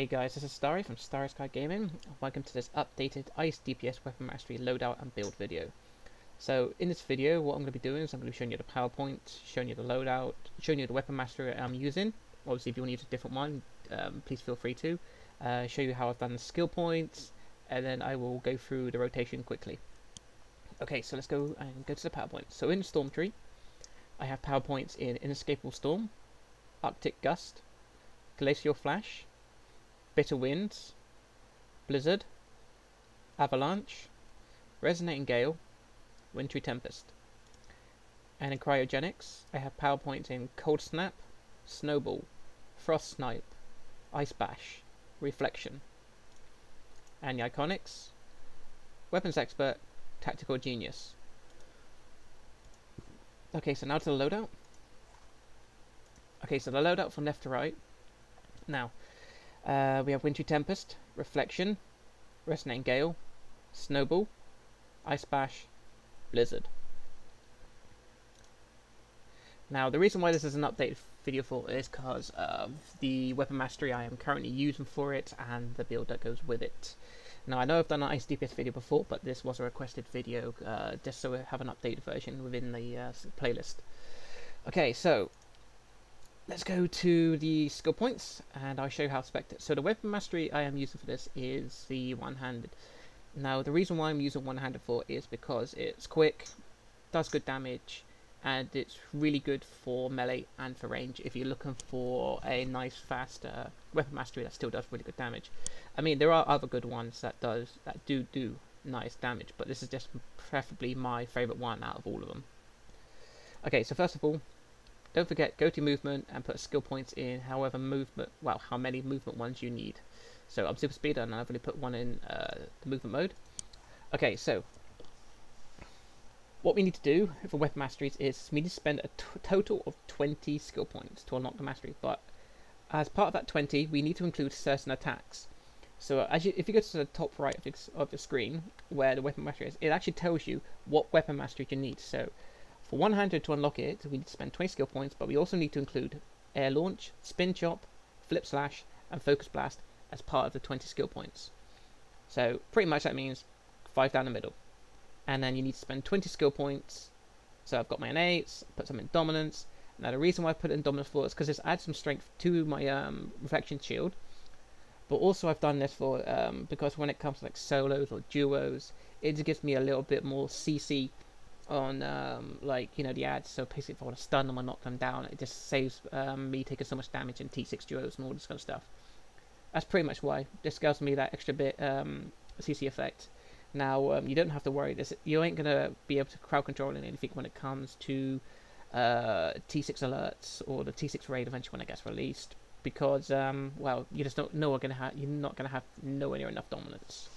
Hey guys, this is Starry from StarrySky Gaming. Welcome to this updated Ice DPS Weapon Mastery Loadout and Build video. So in this video, what I'm going to be doing is I'm going to be showing you the PowerPoint, showing you the loadout, showing you the weapon mastery I'm using. Obviously, if you want to use a different one, please feel free to. Show you how I've done the skill points, and then I will go through the rotation quickly. Okay, so let's go and go to the PowerPoint. So in Storm Tree, I have PowerPoints in Inescapable Storm, Arctic Gust, Glacial Flash, Bitter Winds, Blizzard, Avalanche, Resonating Gale, Wintry Tempest. And in Cryogenics, I have PowerPoints in Cold Snap, Snowball, Frost Snipe, Ice Bash, Reflection. And the Iconics, Weapons Expert, Tactical Genius. Okay, so now to the loadout. Okay, so the loadout from left to right. Now, we have Wintry Tempest, Reflection, Resonating Gale, Snowball, Ice Bash, Blizzard. Now, the reason why this is an updated video for is because of the weapon mastery I am currently using for it and the build that goes with it. Now, I know I've done an Ice DPS video before, but this was a requested video just so we have an updated version within the playlist. Okay, so let's go to the skill points and I'll show you how to spec it. So the weapon mastery I am using for this is the one-handed. Now the reason why I'm using one-handed for is because it's quick, does good damage, and it's really good for melee and for range if you're looking for a nice fast weapon mastery that still does really good damage. I mean, there are other good ones that do nice damage, but this is just preferably my favourite one out of all of them. Okay, so first of all, don't forget, go to movement and put skill points in how many movement ones you need. So I'm super speeder and I've only put one in the movement mode. Okay, so what we need to do for weapon masteries is we need to spend a total of 20 skill points to unlock the mastery. But as part of that 20, we need to include certain attacks. So if you go to the top right of the screen where the weapon mastery is, it actually tells you what weapon mastery you need. So for one-handed to unlock it, we need to spend 20 skill points, but we also need to include Air Launch, Spin Chop, Flip Slash, and Focus Blast as part of the 20 skill points. So pretty much that means 5 down the middle. And then you need to spend 20 skill points. So I've got my innate, put some in Dominance. Now the reason why I put it in Dominance for is because this adds some strength to my Reflection Shield. But also I've done this for because when it comes to like solos or duos, it gives me a little bit more CC on the ads. So basically if I want to stun them or knock them down, it just saves me taking so much damage in T6 duos and all this kind of stuff. That's pretty much why this gives me that extra bit CC effect. Now you don't have to worry, you ain't gonna be able to crowd control anything when it comes to T6 alerts or the T6 raid eventually when it gets released, because you just don't know you're not gonna have nowhere near enough dominance.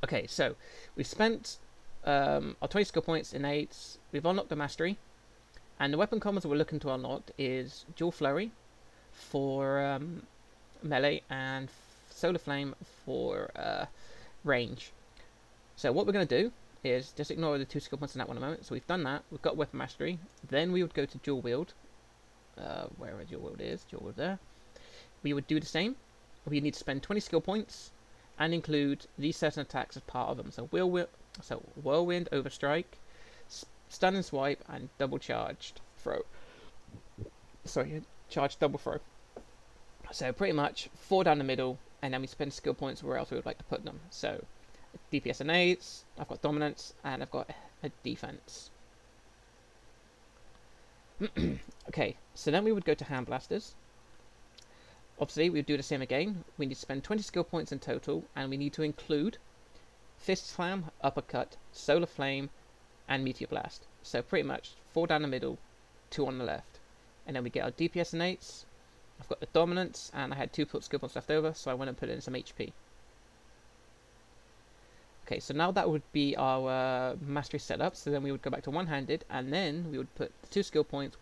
Okay, so we've spent our 20 skill points in 8s, we've unlocked the mastery, and the weapon combos that we're looking to unlock is Dual Flurry for melee and Solar Flame for range. So what we're going to do is just ignore the 2 skill points in that one a moment. So we've done that, we've got weapon mastery, then we would go to dual wield, wherever dual wield is, dual wield there. We would do the same, we need to spend 20 skill points and include these certain attacks as part of them. So Whirlwind, Overstrike, Stun and Swipe, and Double Charged Throw. Sorry, Charged Double Throw. So pretty much 4 down the middle, and then we spend skill points where else we would like to put them. So DPS and aids, I've got dominance, and I've got a defense. Okay, so then we would go to hand blasters. Obviously, we would do the same again. We need to spend 20 skill points in total, and we need to include Fist Slam, Uppercut, Solar Flame, and Meteor Blast. So pretty much 4 down the middle, 2 on the left. And then we get our DPS and aids. I've got the dominance, and I had 2 skill points left over, so I went and put in some HP. Okay, so now that would be our mastery setup. So then we would go back to one-handed, and then we would put the 2 skill points,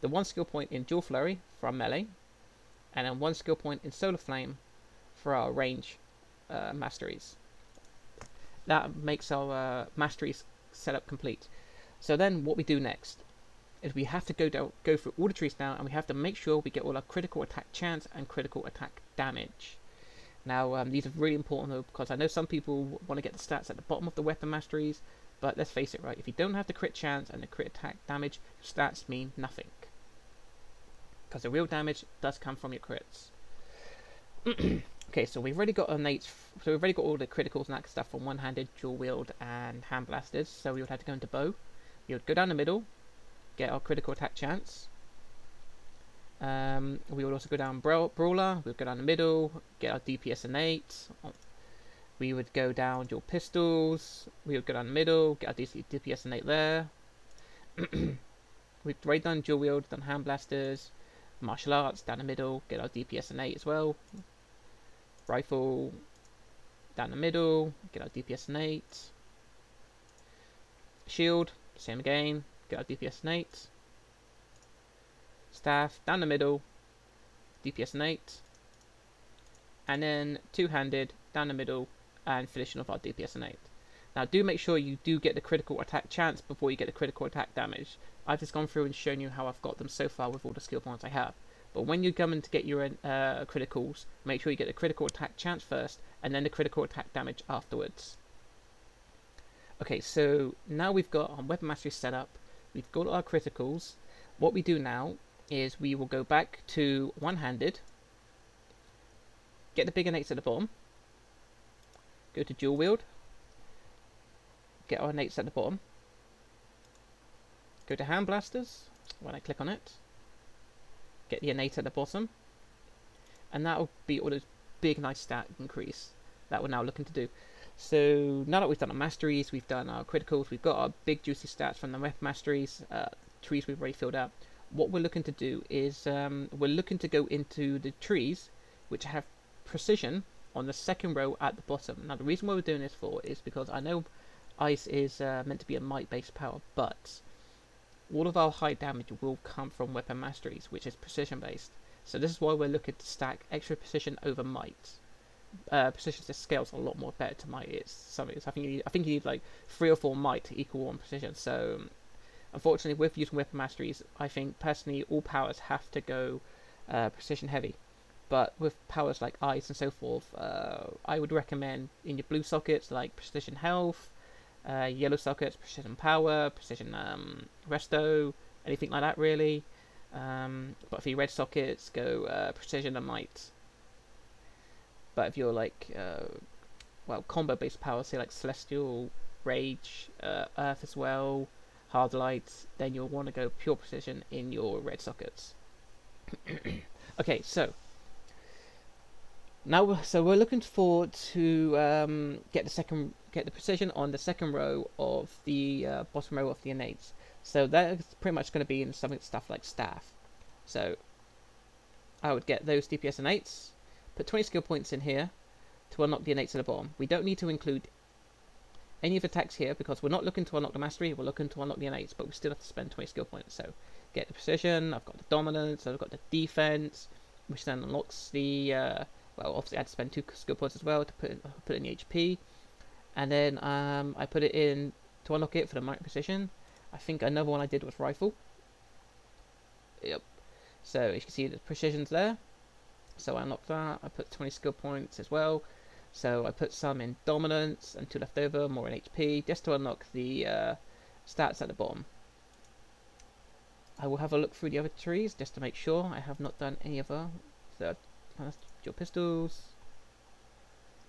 the 1 skill point in Dual Flurry for our melee, and then 1 skill point in Solar Flame for our range masteries. That makes our masteries setup complete. So then what we do next is we have to go through all the trees now, and we have to make sure we get all our critical attack chance and critical attack damage. Now, these are really important though, because I know some people want to get the stats at the bottom of the weapon masteries, but let's face it, right? If you don't have the crit chance and the crit attack damage, stats mean nothing, because the real damage does come from your crits. Okay, so we've already got so we've already got all the criticals and that stuff from one-handed, dual wield, and hand blasters. So we would have to go into bow. We would go down the middle, get our critical attack chance. We would also go down brawler. We would go down the middle, get our DPS innate. We would go down dual pistols. We would go down the middle, get our DPS innate there. We've already done dual wield, done hand blasters, martial arts down the middle, get our DPS innate as well. Rifle down the middle, get our DPS innate. Shield, same again, get our DPS innate. Staff down the middle, DPS innate. And then two-handed down the middle and finishing off our DPS innate. Now do make sure you do get the critical attack chance before you get the critical attack damage. I've just gone through and shown you how I've got them so far with all the skill points I have. But when you come in to get your criticals, make sure you get the critical attack chance first, and then the critical attack damage afterwards. Okay, so now we've got our weapon mastery set up, we've got our criticals. What we do now is we will go back to one-handed, get the big innates at the bottom, go to dual wield, get our innates at the bottom, go to hand blasters, when I click on it, get the innate at the bottom, and that will be all those big nice stat increase that we're now looking to do. So now that we've done our masteries, we've done our criticals, we've got our big juicy stats from the weapon masteries, trees we've already filled out. What we're looking to do is we're looking to go into the trees which have precision on the second row at the bottom. Now the reason why we're doing this for is because I know ice is meant to be a might based power, but all of our high damage will come from weapon masteries, which is precision based. So this is why we're looking to stack extra precision over might. Precision just scales a lot more better to might. It's something. I think you need like 3 or 4 might to equal 1 precision. So unfortunately, with using weapon masteries, I think personally all powers have to go precision heavy. But with powers like ice and so forth, I would recommend in your blue sockets like precision health, yellow sockets precision power, precision resto, anything like that really. But for your red sockets, go precision and might. But if you're like well, combo based powers, say like celestial, rage, earth as well, hard light, then you'll want to go pure precision in your red sockets. Okay, so now we're looking forward to get the precision on the second row of the bottom row of the innates. So that is pretty much going to be in something stuff like staff. So I would get those DPS innates, put 20 skill points in here to unlock the innates at the bottom. We don't need to include any of the attacks here because we're not looking to unlock the mastery, we're looking to unlock the innates, but we still have to spend 20 skill points. So get the precision, I've got the dominance, I've got the defense, which then unlocks the well, obviously I had to spend 2 skill points as well to put in the HP, and then I put it in to unlock it for the might precision. I think another one I did was rifle. Yep. So as you can see, the precision's there. So I unlocked that. I put 20 skill points as well. So I put some in dominance and 2 left over, more in HP, just to unlock the stats at the bottom. I will have a look through the other trees just to make sure I have not done any other. So dual pistols.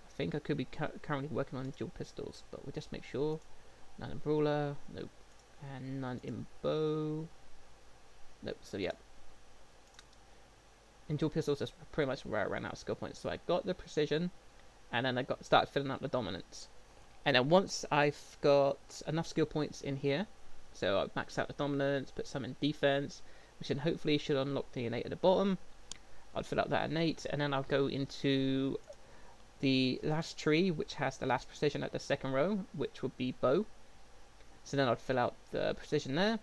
I think I could be currently working on dual pistols, but we'll just make sure. None in brawler, nope, and none in bow, nope. So yeah, in dual pistols, that's pretty much where I ran out of skill points. So I got the precision, and then I started filling out the dominance. And then once I've got enough skill points in here, so I've maxed out the dominance, put some in defense, which then hopefully should unlock the innate at the bottom. I'll fill out that innate, and then I'll go into the last tree, which has the last precision at the second row, which would be bow. So then I'd fill out the precision there.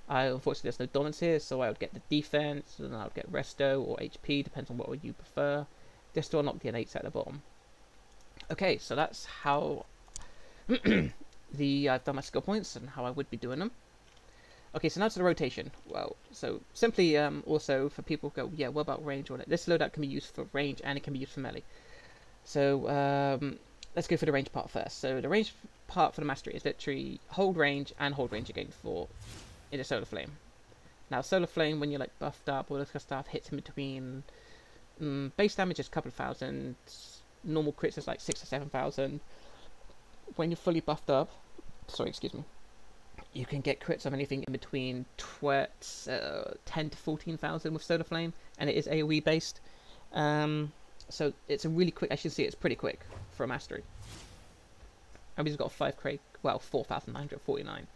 Unfortunately there's no dominance here, so I would get the defense, and then I would get resto or HP, depends on what you prefer, just to unlock the innates at the bottom. Okay, so that's how I've done my skill points and how I would be doing them. Okay, so now to the rotation. Well, so simply also for people who go, yeah, what about range? Or this loadout can be used for range and it can be used for melee. So let's go for the range part first. So the range part for the mastery is literally hold range and hold range again for in a solar flame. Now solar flame, when you're like buffed up, all this kind of stuff, hits in between base damage is a couple of thousand, normal crits is like 6,000 or 7,000. When you're fully buffed up, sorry, excuse me, you can get crits of anything in between 10 to 14,000 with solar flame, and it is AoE based. So it's a really quick, I should see it's pretty quick for a mastery. And we've got 4,949,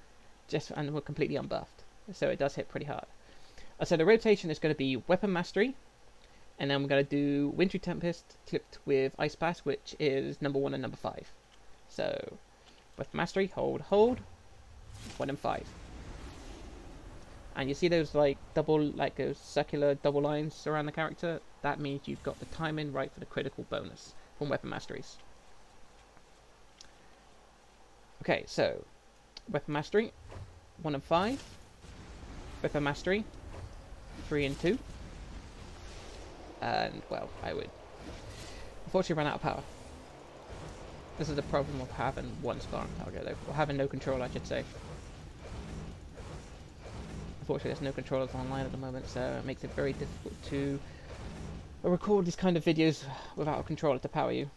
and we're completely unbuffed. So it does hit pretty hard. So the rotation is going to be weapon mastery, and then we're going to do Wintry Tempest clipped with Ice Blast, which is number 1 and number 5. So weapon mastery, hold, 1 and 5. And you see those like those circular double lines around the character? That means you've got the timing right for the critical bonus from weapon masteries. Okay, so weapon mastery, 1 and 5. Weapon mastery, 3 and 2. And well, I would unfortunately run out of power. This is the problem of having one sparring target, though, or having no control, I should say. Unfortunately, there's no controllers online at the moment, so it makes it very difficult to record these kind of videos without a controller to power you.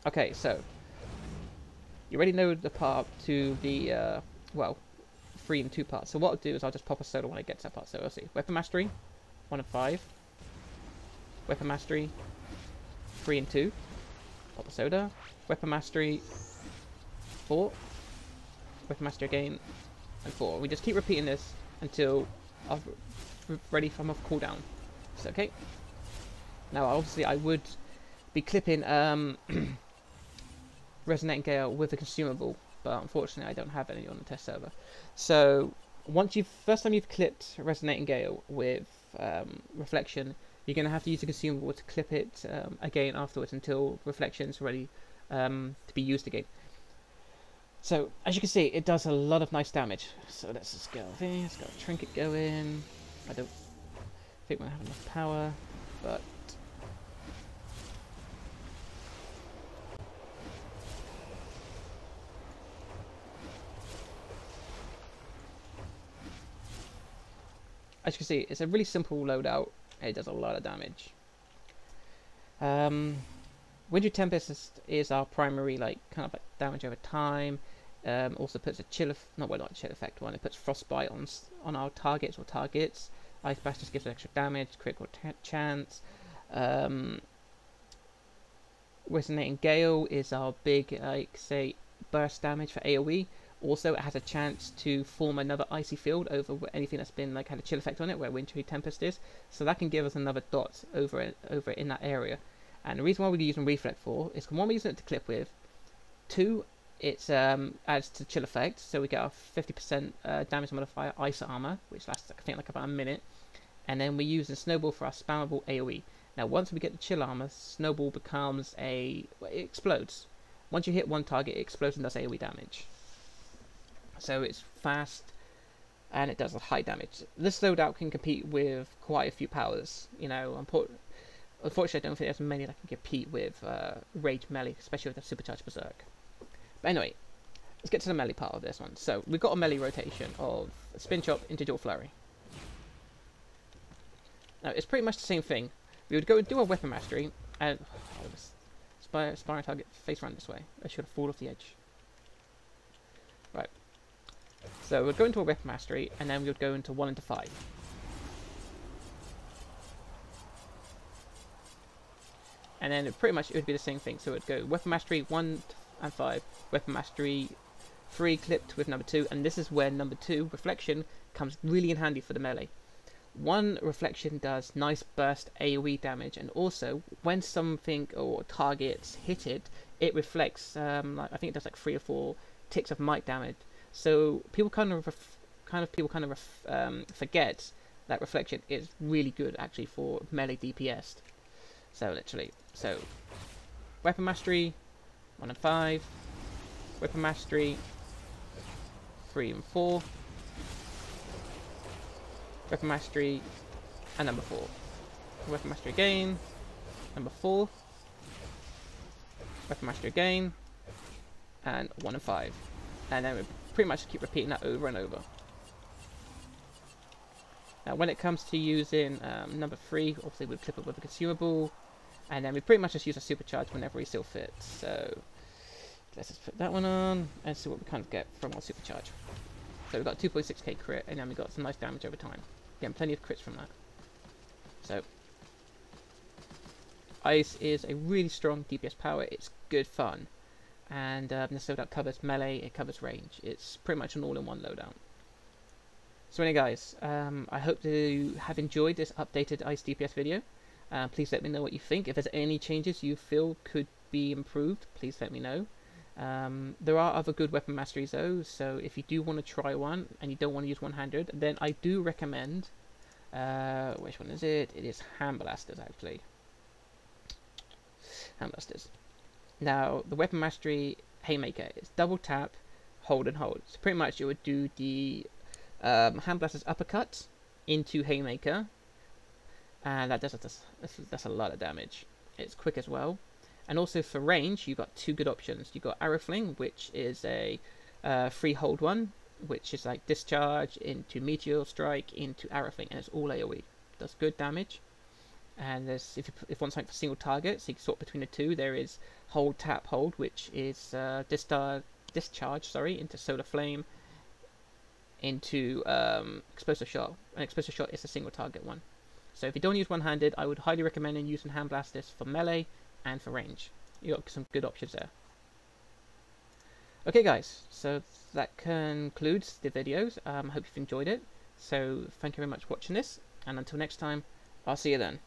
Okay, so you already know the part to the well, 3 and 2 parts. So what I'll do is I'll just pop a soda when I get to that part. So I'll see weapon mastery, 1 and 5. Weapon mastery, 3 and 2. Pop a soda. Weapon mastery, 4. Weapon mastery again, and 4. We just keep repeating this until I'm ready for my cooldown. So okay. Now obviously I would be clipping Resonating Gale with a consumable, but unfortunately I don't have any on the test server. So first time you've clipped Resonating Gale with Reflection, you're going to have to use a consumable to clip it again afterwards until Reflection's ready to be used again. So as you can see, it does a lot of nice damage. So let's just go there. Let's got a trinket going. I don't think we're gonna have enough power, but as you can see, it's a really simple loadout. It does a lot of damage. Wintry Tempest is our primary, like, kind of like damage over time. Also puts a chill, not a chill effect one. It puts frostbite on our targets or targets. Ice Blast just gives extra damage, critical chance. Resonating Gale is our big, like, say, burst damage for AoE. Also, it has a chance to form another icy field over anything that's been like had a chill effect on it, where Wintry Tempest is. So that can give us another dot over in that area. And the reason why we're using Reflect for is 1, we're using it to clip with. 2, it adds to chill effect, so we get our 50% damage modifier ice armor, which lasts I think like about a minute. And then we use the snowball for our spammable AoE. Now once we get the chill armor, snowball becomes it explodes. Once you hit one target, it explodes and does AoE damage. So it's fast and it does a high damage. This loadout can compete with quite a few powers. You know, unfortunately, I don't think there's many that can compete with Rage Melee, especially with the Supercharged Berserk. But anyway, let's get to the melee part of this one. So we've got a melee rotation of Spin Chop into Dual Flurry. Now it's pretty much the same thing. We would go and do a weapon mastery, and sparring target face round this way. I should have fallen off the edge. Right. So we'd go into a weapon mastery, and then we would go into 1 into 5. And then pretty much it would be the same thing. So it would go weapon mastery 1 and 5, weapon mastery 3 clipped with number 2, and this is where number 2 reflection comes really in handy for the melee. 1 reflection does nice burst AoE damage, and also when something or targets hit it, it reflects. Like I think it does like 3 or 4 ticks of might damage. So people kind of forget that reflection is really good actually for melee DPS. So literally, weapon mastery 1 and 5, weapon mastery 3 and 4, weapon mastery, and number 4. Weapon mastery again, number 4, weapon mastery again, and 1 and 5. And then we pretty much keep repeating that over and over. Now when it comes to using number 3, obviously we'll clip it with a consumable, and then we pretty much just use a supercharge whenever we still fit. So let's just put that one on and see what we kind of get from our supercharge. So we've got 2.6k crit, and then we got some nice damage over time. Again, plenty of crits from that. So Ice is a really strong DPS power. It's good fun, and this loadout covers melee, it covers range. It's pretty much an all-in-one loadout. So anyway guys, I hope you have enjoyed this updated Ice DPS video. Please let me know what you think. If there's any changes you feel could be improved, please let me know. There are other good weapon masteries though, so if you do want to try one and you don't want to use one-handed, then I do recommend, which one is it? It is hand blasters actually. Hand blasters. Now the weapon mastery haymaker is double tap, hold and hold. So pretty much you would do the hand blasters uppercut into haymaker, and that's a lot of damage. It's quick as well. And also for range, you've got 2 good options. You've got arrow fling, which is a free hold one, which is like discharge into meteor strike into arrow fling, and it's all AoE. Does good damage. And there's if you want something for single target, so you can sort between the two. There is hold tap hold, which is discharge into solar flame into explosive shot. An explosive shot is a single target one. So if you don't use one-handed, I would highly recommend using hand blasters for melee and for range. You got some good options there. Okay guys, so that concludes the videos. Hope you've enjoyed it. So thank you very much for watching this, and until next time, I'll see you then.